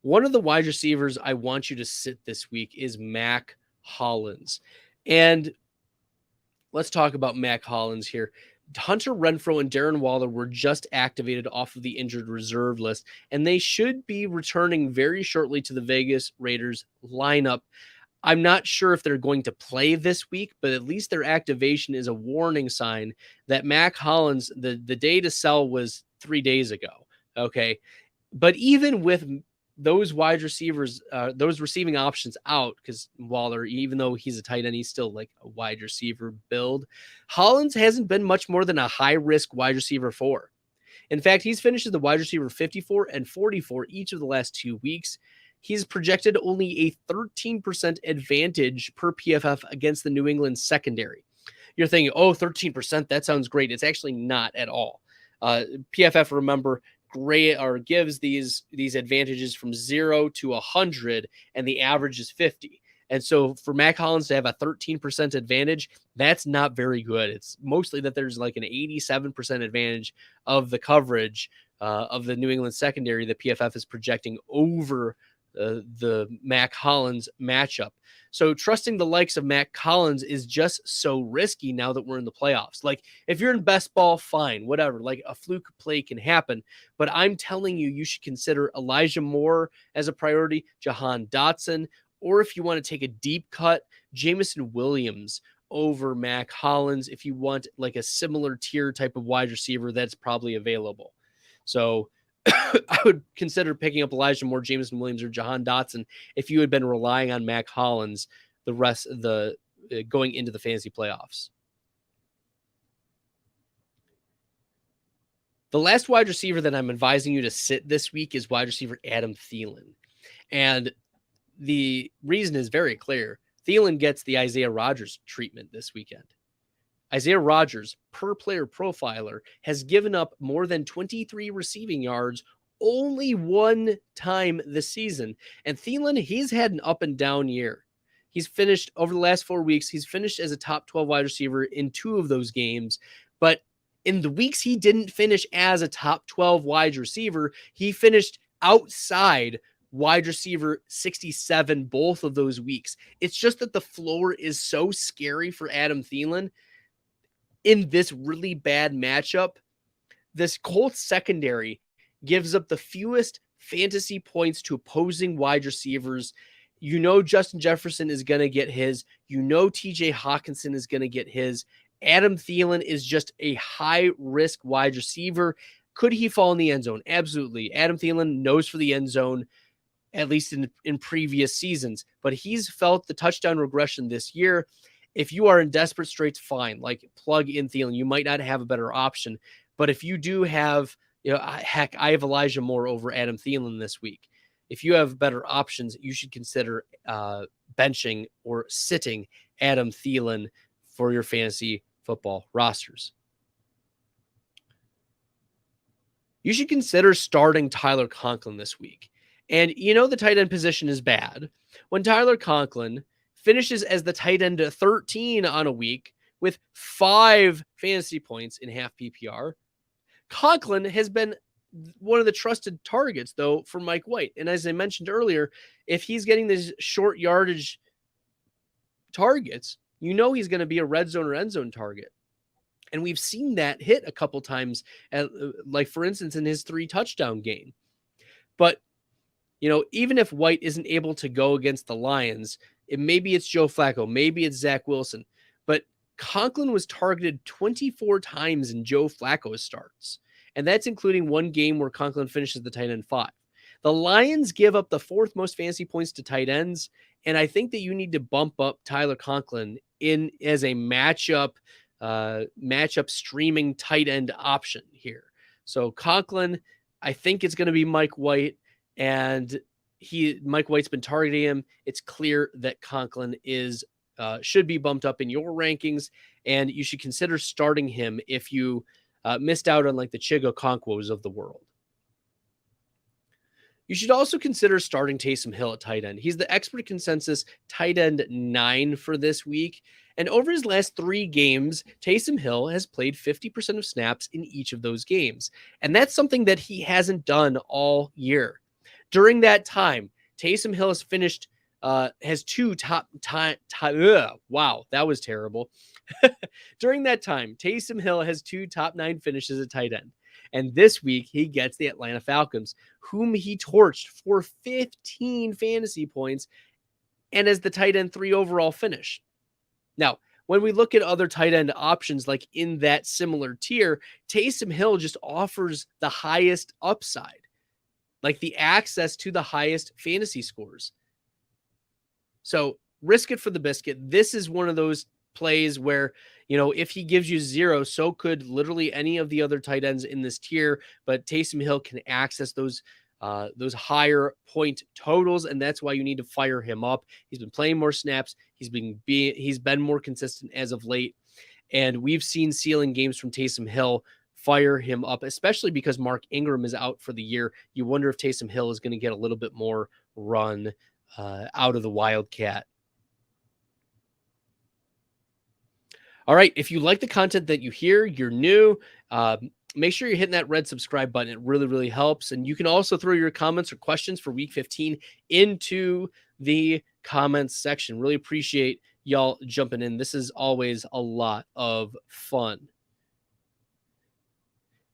One of the wide receivers I want you to sit this week is Mack Hollins. And let's talk about Mack Hollins here. Hunter Renfrow and Darren Waller were just activated off of the injured reserve list, and they should be returning very shortly to the Vegas Raiders lineup. I'm not sure if they're going to play this week, but at least their activation is a warning sign that Mack Hollins, the day to sell was 3 days ago. Okay. But even with those wide receivers, those receiving options out, because Waller, even though he's a tight end, he's still like a wide receiver build. Hollins hasn't been much more than a high risk wide receiver 4. In fact, he's finished as the wide receiver 54 and 44 each of the last 2 weeks. He's projected only a 13% advantage per PFF against the New England secondary. You're thinking, 13%, that sounds great. It's actually not at all. PFF, remember, gives these advantages from 0 to 100, and the average is 50. And so for Mack Hollins to have a 13% advantage, that's not very good. It's mostly that there's like an 87% advantage of the coverage of the New England secondary that PFF is projecting over the Mack Hollins matchup. So trusting the likes of Mack Hollins is just so risky now that we're in the playoffs. Like if you're in best ball, fine, whatever, like a fluke play can happen. But I'm telling you, you should consider Elijah Moore as a priority, Jahan Dotson, or if you want to take a deep cut, Jameson Williams over Mack Hollins if you want like a similar tier type of wide receiver that's probably available. So I would consider picking up Elijah Moore, Jameson Williams, or Jahan Dotson if you had been relying on Mac Hollins the rest of the going into the fantasy playoffs. The last wide receiver that I'm advising you to sit this week is wide receiver Adam Thielen. And the reason is very clear. Thielen gets the Isaiah Rodgers treatment this weekend. Isaiah Rodgers, per player profiler, has given up more than 23 receiving yards only one time this season. And Thielen, he's had an up and down year. He's finished over the last 4 weeks. He's finished as a top 12 wide receiver in 2 of those games. But in the weeks he didn't finish as a top 12 wide receiver, he finished outside wide receiver 67 both of those weeks. It's just that the floor is so scary for Adam Thielen in this really bad matchup. This Colts secondary gives up the fewest fantasy points to opposing wide receivers. You know Justin Jefferson is going to get his. You know TJ Hawkinson is going to get his. Adam Thielen is just a high-risk wide receiver. Could he fall in the end zone? Absolutely. Adam Thielen knows for the end zone, at least in previous seasons. But he's felt the touchdown regression this year. If you are in desperate straits, fine. Like, plug in Thielen. You might not have a better option. But if you do have, heck, I have Elijah Moore over Adam Thielen this week. If you have better options, you should consider benching or sitting Adam Thielen for your fantasy football rosters. You should consider starting Tyler Conklin this week. And the tight end position is bad. When Tyler Conklin finishes as the tight end 13 on a week with 5 fantasy points in half PPR, Conklin has been one of the trusted targets, though, for Mike White. And as I mentioned earlier, if he's getting these short yardage targets, he's going to be a red zone or end zone target. And we've seen that hit a couple times, like, for instance, in his 3 touchdown game. But, even if White isn't able to go against the Lions, maybe it's Joe Flacco, maybe it's Zach Wilson. But Conklin was targeted 24 times in Joe Flacco's starts. And that's including one game where Conklin finishes the tight end 5. The Lions give up the 4th most fantasy points to tight ends. And I think that you need to bump up Tyler Conklin in as a matchup streaming tight end option here. So Conklin, I think it's going to be Mike White, and Mike White's been targeting him. It's clear that Conklin should be bumped up in your rankings, and you should consider starting him if you missed out on like the Chigo Conquos of the world. You should also consider starting Taysom Hill at tight end. He's the expert consensus tight end 9 for this week. And over his last 3 games, Taysom Hill has played 50% of snaps in each of those games. And that's something that he hasn't done all year. During that time, Taysom Hill has finished, has 2 wow, that was terrible. During that time, Taysom Hill has 2 top 9 finishes at tight end. And this week, he gets the Atlanta Falcons, whom he torched for 15 fantasy points and as the tight end 3 overall finish. Now, when we look at other tight end options, like in that similar tier, Taysom Hill just offers the highest upside, like the access to the highest fantasy scores. So risk it for the biscuit. This is one of those plays where, if he gives you 0, so could literally any of the other tight ends in this tier, but Taysom Hill can access those higher point totals, and that's why you need to fire him up. He's been playing more snaps. He's been more consistent as of late, and we've seen ceiling games from Taysom Hill. Fire him up, especially because Mark Ingram is out for the year. You wonder if Taysom Hill is going to get a little bit more run out of the Wildcat. All right, if you like the content that you hear, you're new, make sure you're hitting that red subscribe button. It really, really helps. And you can also throw your comments or questions for week 15 into the comments section. Really appreciate y'all jumping in. This is always a lot of fun.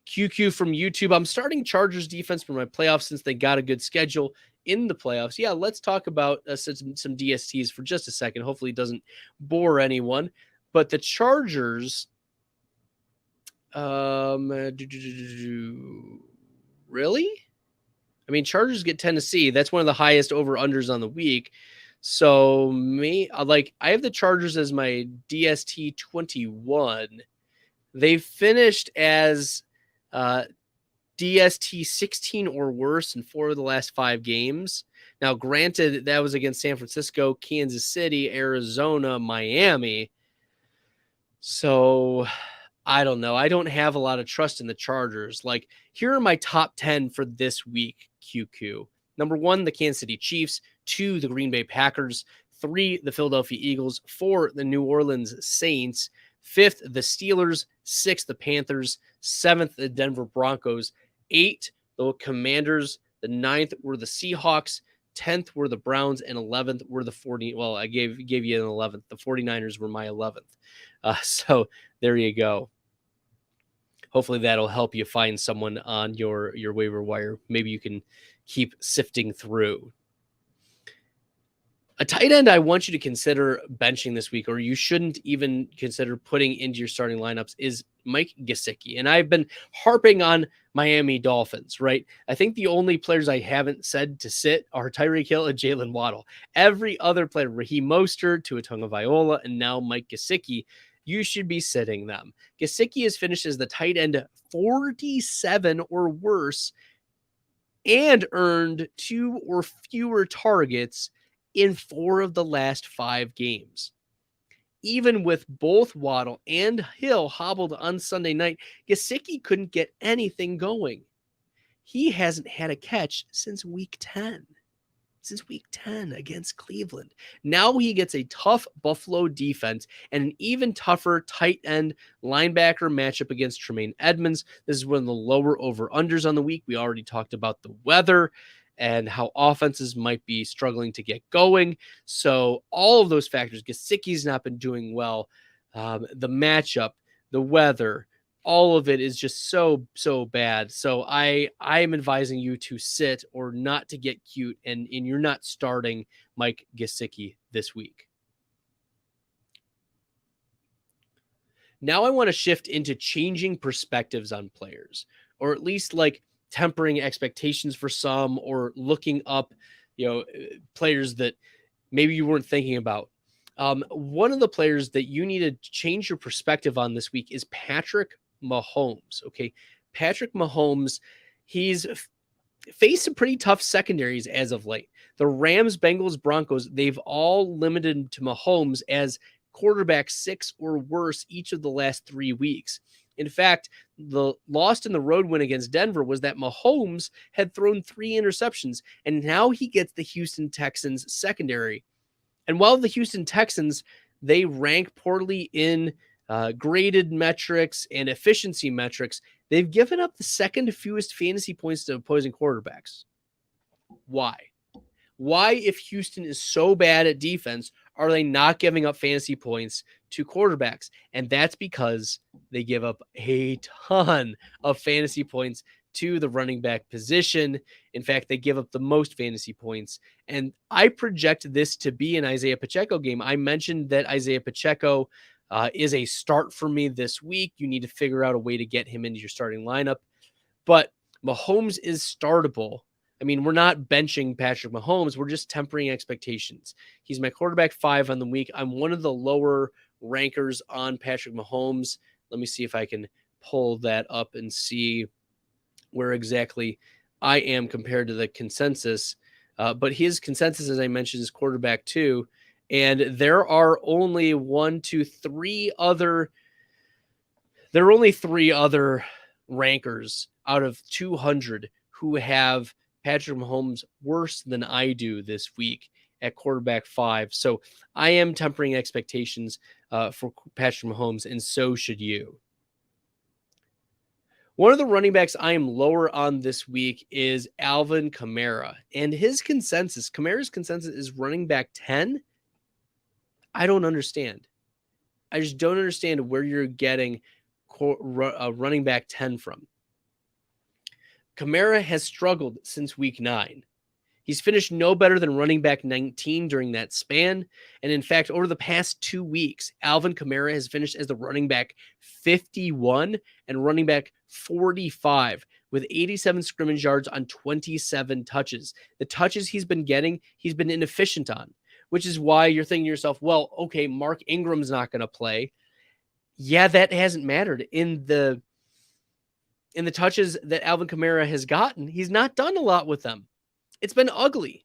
QQ from YouTube. I'm starting Chargers defense for my playoffs since they got a good schedule in the playoffs. Yeah, let's talk about some DSTs for just a second. Hopefully it doesn't bore anyone. But the Chargers, really really? I mean, Chargers get Tennessee. That's one of the highest over-unders on the week. So I have the Chargers as my DST 21. They've finished as DST 16 or worse in 4 of the last 5 games. Now, granted, that was against San Francisco, Kansas City, Arizona, Miami. So I don't know. I don't have a lot of trust in the Chargers. Like, here are my top 10 for this week, QQ. Number 1, the Kansas City Chiefs. 2, the Green Bay Packers. 3, the Philadelphia Eagles. 4, the New Orleans Saints. 5th, the Steelers. 6th, the Panthers. 7th, the Denver Broncos. 8, the Commanders. The 9th were the Seahawks. 10th were the Browns, and 11th were the 40. Well, I gave you an 11th. The 49ers were my 11th. So there you go. Hopefully that'll help you find someone on your waiver wire. Maybe you can keep sifting through. A tight end I want you to consider benching this week, or you shouldn't even consider putting into your starting lineups, is Mike Gesicki. And I've been harping on Miami Dolphins, right? I think the only players I haven't said to sit are Tyreek Hill and Jalen Waddle. Every other player, Raheem Mostert, Tua Tagovailoa, and now Mike Gesicki, you should be sitting them. Gesicki has finished as the tight end 47 or worse and earned 2 or fewer targets in 4 of the last 5 games. Even with both Waddle and Hill hobbled on Sunday night, Gesicki couldn't get anything going. He hasn't had a catch since week 10. Since week 10 against Cleveland. Now he gets a tough Buffalo defense and an even tougher tight end linebacker matchup against Tremaine Edmonds. This is one of the lower over-unders on the week. We already talked about the weather and how offenses might be struggling to get going. So all of those factors, Gesicki's not been doing well. The matchup, the weather, all of it is just so bad. So I am advising you to sit or not to get cute, and you're not starting Mike Gesicki this week. Now I want to shift into changing perspectives on players, or at least like tempering expectations for some, or looking up, players that maybe you weren't thinking about. One of the players that you need to change your perspective on this week is Patrick Mahomes. Okay. Patrick Mahomes, he's faced some pretty tough secondaries as of late. The Rams, Bengals, Broncos, they've all limited to Mahomes as quarterback 6 or worse each of the last 3 weeks. In fact, the lost in the road win against Denver was that Mahomes had thrown 3 interceptions, and now he gets the Houston Texans secondary. And while the Houston Texans, they rank poorly in graded metrics and efficiency metrics, they've given up the second fewest fantasy points to opposing quarterbacks. Why? Why, if Houston is so bad at defense, are they not giving up fantasy points to quarterbacks? And that's because they give up a ton of fantasy points to the running back position. In fact, they give up the most fantasy points. And I project this to be an Isaiah Pacheco game. I mentioned that Isaiah Pacheco is a start for me this week. You need to figure out a way to get him into your starting lineup. But Mahomes is startable. I mean, we're not benching Patrick Mahomes. We're just tempering expectations. He's my quarterback 5 on the week. I'm one of the lower rankers on Patrick Mahomes. Let me see if I can pull that up and see where exactly I am compared to the consensus. But his consensus, as I mentioned, is quarterback 2. And there are only 3 other rankers out of 200 who have Patrick Mahomes worse than I do this week at quarterback 5. So I am tempering expectations for Patrick Mahomes, and so should you. One of the running backs I am lower on this week is Alvin Kamara. And Kamara's consensus is running back 10. I don't understand. I just don't understand where you're getting running back 10 from. Kamara has struggled since week 9. He's finished no better than running back 19 during that span. And in fact, over the past 2 weeks, Alvin Kamara has finished as the running back 51 and running back 45 with 87 scrimmage yards on 27 touches. The touches he's been getting, he's been inefficient on, which is why you're thinking to yourself, well, okay, Mark Ingram's not going to play. Yeah, that hasn't mattered. In the touches that Alvin Kamara has gotten, he's not done a lot with them. It's been ugly.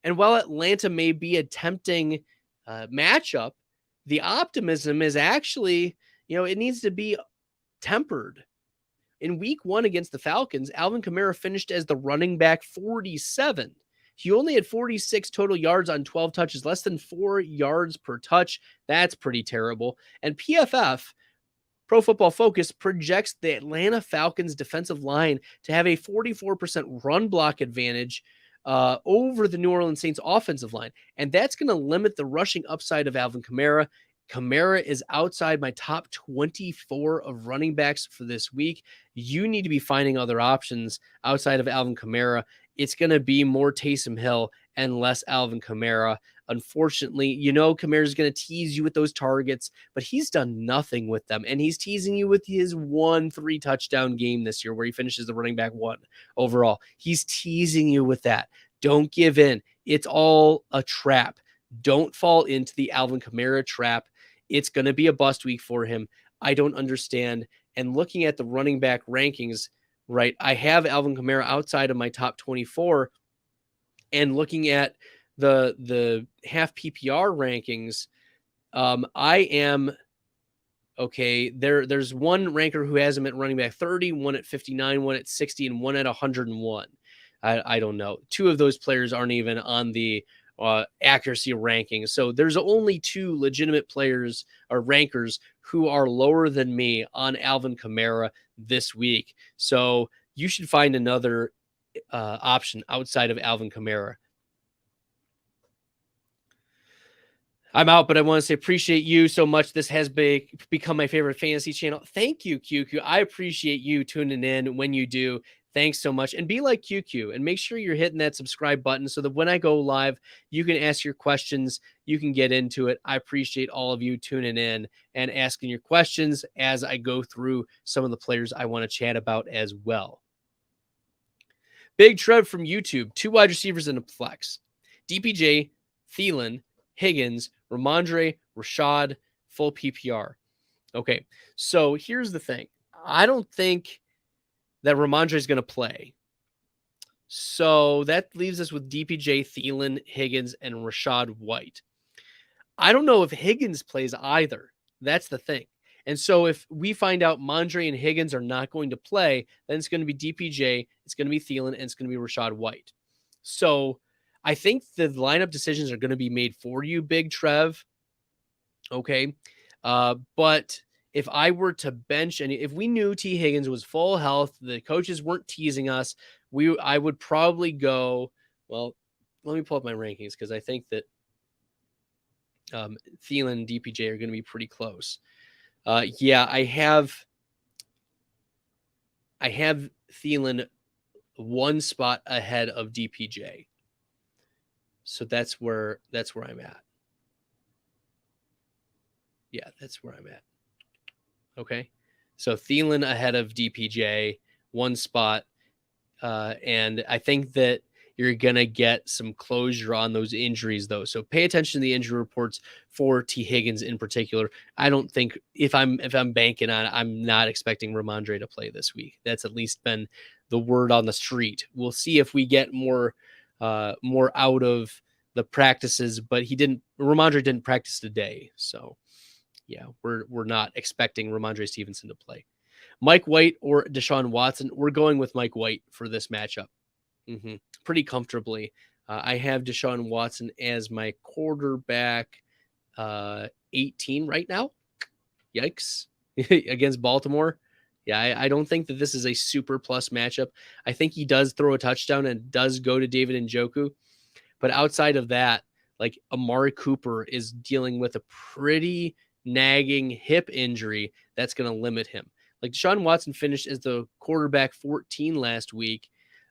And while Atlanta may be a tempting matchup, the optimism is actually, it needs to be tempered. In week 1 against the Falcons, Alvin Kamara finished as the running back 47. He only had 46 total yards on 12 touches, less than 4 yards per touch. That's pretty terrible. And PFF, Pro Football Focus, projects the Atlanta Falcons defensive line to have a 44% run block advantage over the New Orleans Saints offensive line. And that's going to limit the rushing upside of Alvin Kamara. Kamara is outside my top 24 of running backs for this week. You need to be finding other options outside of Alvin Kamara. It's going to be more Taysom Hill and less Alvin Kamara. Unfortunately, Kamara is going to tease you with those targets, but he's done nothing with them. And he's teasing you with his 3 touchdown game this year where he finishes the running back 1 overall. He's teasing you with that. Don't give in. It's all a trap. Don't fall into the Alvin Kamara trap. It's going to be a bust week for him. I don't understand. And looking at the running back rankings, right, I have Alvin Kamara outside of my top 24. And looking at the half PPR rankings, I am okay. There's one ranker who has him at running back 30, one at 59, one at 60, and one at 101. I don't know. 2 of those players aren't even on the accuracy rankings. So there's only 2 legitimate players or rankers who are lower than me on Alvin Kamara this week. So you should find another option outside of Alvin Kamara. I'm out, but I want to say appreciate you so much. This has become my favorite fantasy channel. Thank you, QQ. I appreciate you tuning in when you do. Thanks so much. And be like QQ and make sure you're hitting that subscribe button so that when I go live, you can ask your questions. You can get into it. I appreciate all of you tuning in and asking your questions as I go through some of the players I want to chat about as well. Big Trev from YouTube, 2 wide receivers in a flex. DPJ, Thielen, Higgins, Ramondre, Rashad, full PPR. Okay, so here's the thing. I don't think that Ramondre is going to play. So that leaves us with DPJ, Thielen, Higgins, and Rashad White. I don't know if Higgins plays either. That's the thing. And so if we find out Mondre and Higgins are not going to play, then it's going to be DPJ, it's going to be Thielen, and it's going to be Rashad White. So I think the lineup decisions are going to be made for you, Big Trev. Okay. But if I were to bench, and if we knew T. Higgins was full health, the coaches weren't teasing us, I would probably go, well, let me pull up my rankings because I think that Thielen and DPJ are going to be pretty close. Yeah, I have Thielen 1 spot ahead of DPJ. So that's where I'm at. Yeah, that's where I'm at. Okay. So Thielen ahead of DPJ, 1 spot. And I think that you're going to get some closure on those injuries, though. So pay attention to the injury reports for T. Higgins in particular. I don't think if I'm banking on it, I'm not expecting Ramondre to play this week. That's at least been the word on the street. We'll see if we get more out of the practices, but Ramondre didn't practice today. So yeah, we're not expecting Ramondre Stevenson to play. Mike White or Deshaun Watson. We're going with Mike White for this matchup. Pretty comfortably. I have Deshaun Watson as my quarterback 18 right now. Yikes. Against Baltimore. Yeah, I don't think that this is a super plus matchup. I think he does throw a touchdown and does go to David Njoku. But outside of that, like Amari Cooper is dealing with a pretty nagging hip injury that's going to limit him. Like Deshaun Watson finished as the quarterback 14 last week.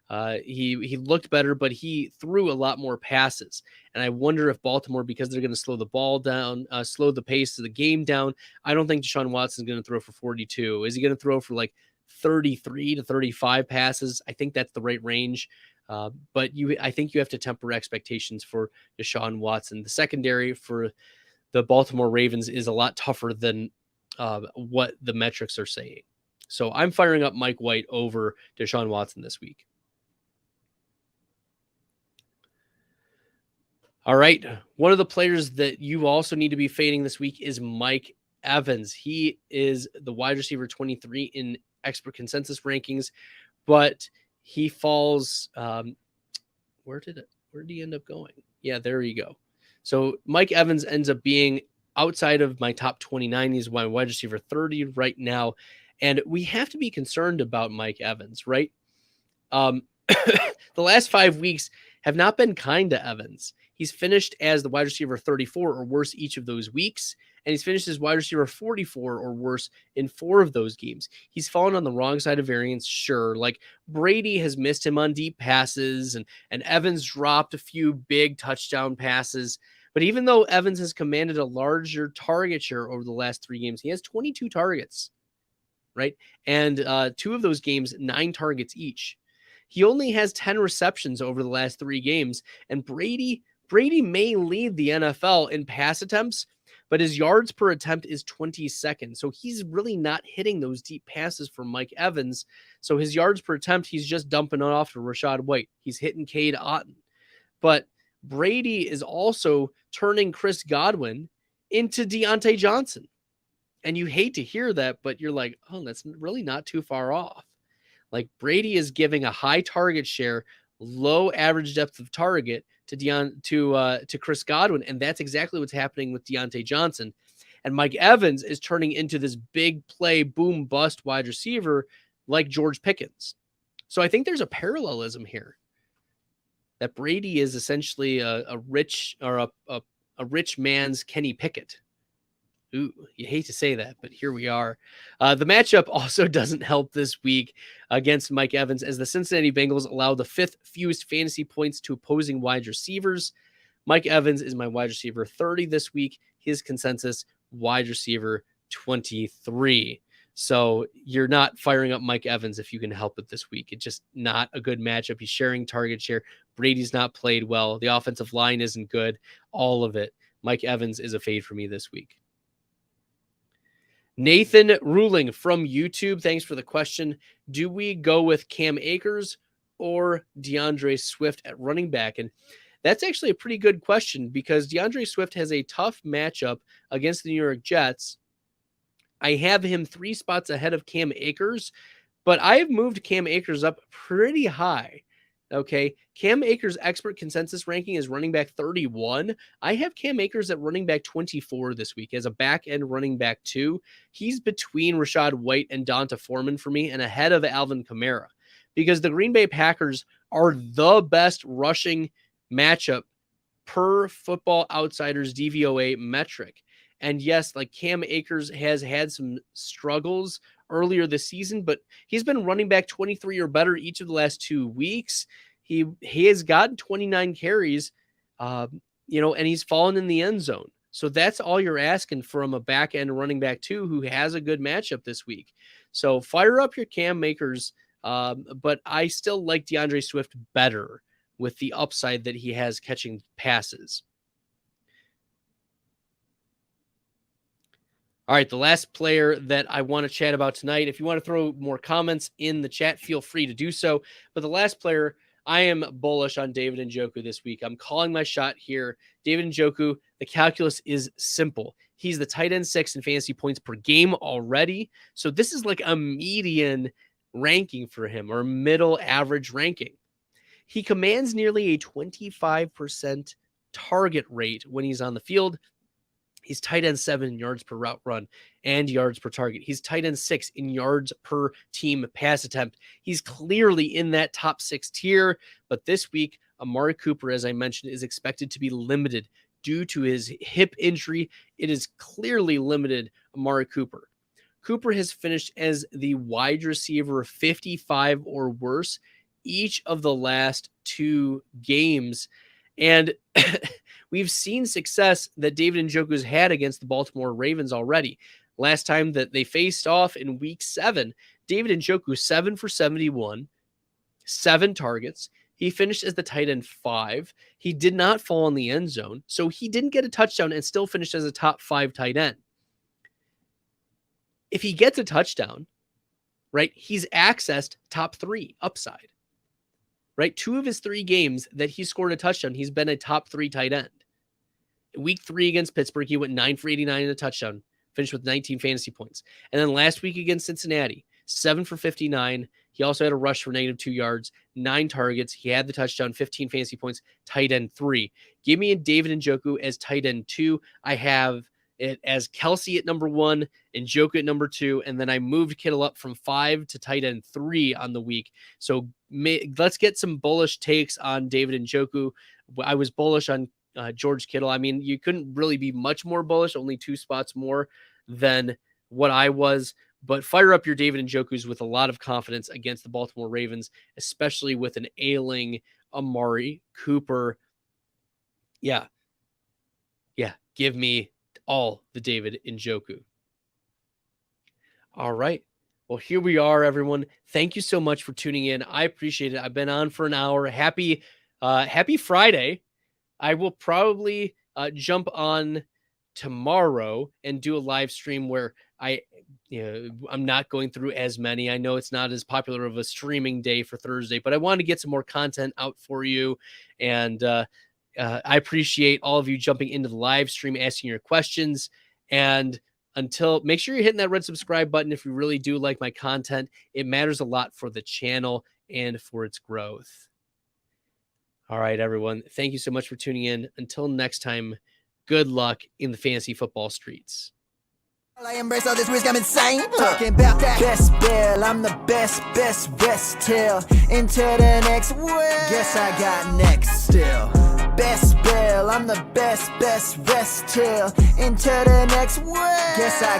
He looked better, but he threw a lot more passes. And I wonder if Baltimore, because they're going to slow the ball down, slow the pace of the game down, I don't think Deshaun Watson is going to throw for 42. Is he going to throw for like 33 to 35 passes? I think that's the right range. But I think you have to temper expectations for Deshaun Watson. The secondary for the Baltimore Ravens is a lot tougher than what the metrics are saying. So I'm firing up Mike White over Deshaun Watson this week. All right. One of the players that you also need to be fading this week is Mike Evans. He is the wide receiver 23 in expert consensus rankings, but he falls. Where did he end up going? Yeah, there you go. So Mike Evans ends up being outside of my top 29. He's my wide receiver 30 right now. And we have to be concerned about Mike Evans, right? The last 5 weeks have not been kind to Evans. He's finished as the wide receiver 34 or worse each of those weeks, and he's finished as wide receiver 44 or worse in 4 of those games. He's fallen on the wrong side of variance, sure. Like Brady has missed him on deep passes, and Evans dropped a few big touchdown passes. But even though Evans has commanded a larger target share over the last 3 games, he has 22 targets, right? And 2 of those games, 9 targets each. He only has 10 receptions over the last 3 games, and Brady may lead the NFL in pass attempts, but his yards per attempt is 22nd. So he's really not hitting those deep passes for Mike Evans. So his yards per attempt, he's just dumping it off to Rachaad White. He's hitting Cade Otton. But Brady is also turning Chris Godwin into Deontay Johnson. And you hate to hear that, but you're like, oh, that's really not too far off. Like Brady is giving a high target share, low average depth of target to Chris Godwin, and that's exactly what's happening with Deontay Johnson. And Mike Evans is turning into this big play, boom bust wide receiver like George Pickens. So I think there's a parallelism here. That Brady is essentially a rich man's Kenny Pickett. Ooh, you hate to say that, but here we are. The matchup also doesn't help this week against Mike Evans, as the Cincinnati Bengals allow the 5th fewest fantasy points to opposing wide receivers. Mike Evans is my wide receiver 30 this week. His consensus, wide receiver 23. So you're not firing up Mike Evans if you can help it this week. It's just not a good matchup. He's sharing target share. Brady's not played well. The offensive line isn't good. All of it. Mike Evans is a fade for me this week. Nathan Ruling from YouTube, thanks for the question. Do we go with Cam Akers or DeAndre Swift at running back? And that's actually a pretty good question because DeAndre Swift has a tough matchup against the New York Jets. I have him 3 spots ahead of Cam Akers, but I have moved Cam Akers up pretty high. Okay, Cam Akers' expert consensus ranking is running back 31. I have Cam Akers at running back 24 this week as a back end running back 2. He's between Rachaad White and Donta Foreman for me and ahead of Alvin Kamara because the Green Bay Packers are the best rushing matchup per Football Outsiders DVOA metric. And yes, like Cam Akers has had some struggles earlier this season, but he's been running back 23 or better each of the last 2 weeks. He has gotten 29 carries, and he's fallen in the end zone. So that's all you're asking from a back end running back 2 who has a good matchup this week. So fire up your Cam Akers, but I still like DeAndre Swift better with the upside that he has catching passes. All right, the last player that I want to chat about tonight, if you want to throw more comments in the chat, feel free to do so. But the last player, I am bullish on David Njoku this week. I'm calling my shot here. David Njoku, the calculus is simple. He's the tight end 6 in fantasy points per game already. So this is like a median ranking for him or middle average ranking. He commands nearly a 25% target rate when he's on the field. He's tight end 7 in yards per route run and yards per target. He's tight end 6 in yards per team pass attempt. He's clearly in that top 6 tier, but this week, Amari Cooper, as I mentioned, is expected to be limited due to his hip injury. It is clearly limited Amari Cooper. Cooper has finished as the wide receiver 55 or worse each of the last 2 games. And we've seen success that David Njoku's had against the Baltimore Ravens already. Last time that they faced off in week 7, David Njoku 7 for 71, 7 targets. He finished as the tight end 5. He did not fall in the end zone, so he didn't get a touchdown and still finished as a top 5 tight end. If he gets a touchdown, right, he's accessed top 3 upside, right? 2 of his 3 games that he scored a touchdown, he's been a top 3 tight end. Week 3 against Pittsburgh, he went 9 for 89 and a touchdown, finished with 19 fantasy points. And then last week against Cincinnati, 7 for 59. He also had a rush for -2 yards, 9 targets. He had the touchdown, 15 fantasy points, tight end 3. Give me a David Njoku as tight end 2. I have it as Kelsey at number 1, Njoku at number 2, and then I moved Kittle up from 5 to tight end 3 on the week. So let's get some bullish takes on David Njoku. I was bullish on George Kittle. I mean, you couldn't really be much more bullish, only 2 spots more than what I was. But fire up your David Njokus with a lot of confidence against the Baltimore Ravens, especially with an ailing Amari Cooper. Yeah, give me all the David Njoku. All right. Well, here we are, everyone. Thank you so much for tuning in. I appreciate it. I've been on for an hour. Happy Friday. I will probably jump on tomorrow and do a live stream where I'm not going through as many. I know it's not as popular of a streaming day for Thursday, but I want to get some more content out for you. And I appreciate all of you jumping into the live stream, asking your questions. And make sure you're hitting that red subscribe button if you really do like my content. It matters a lot for the channel and for its growth. All right, everyone. Thank you so much for tuning in. Until next time, good luck in the fantasy football streets. I embrace all this risk, I'm insane. Talking about that best bill, I'm the best till into the next world. Guess I got next still. Best bill, I'm the best rest till into the next world. Guess I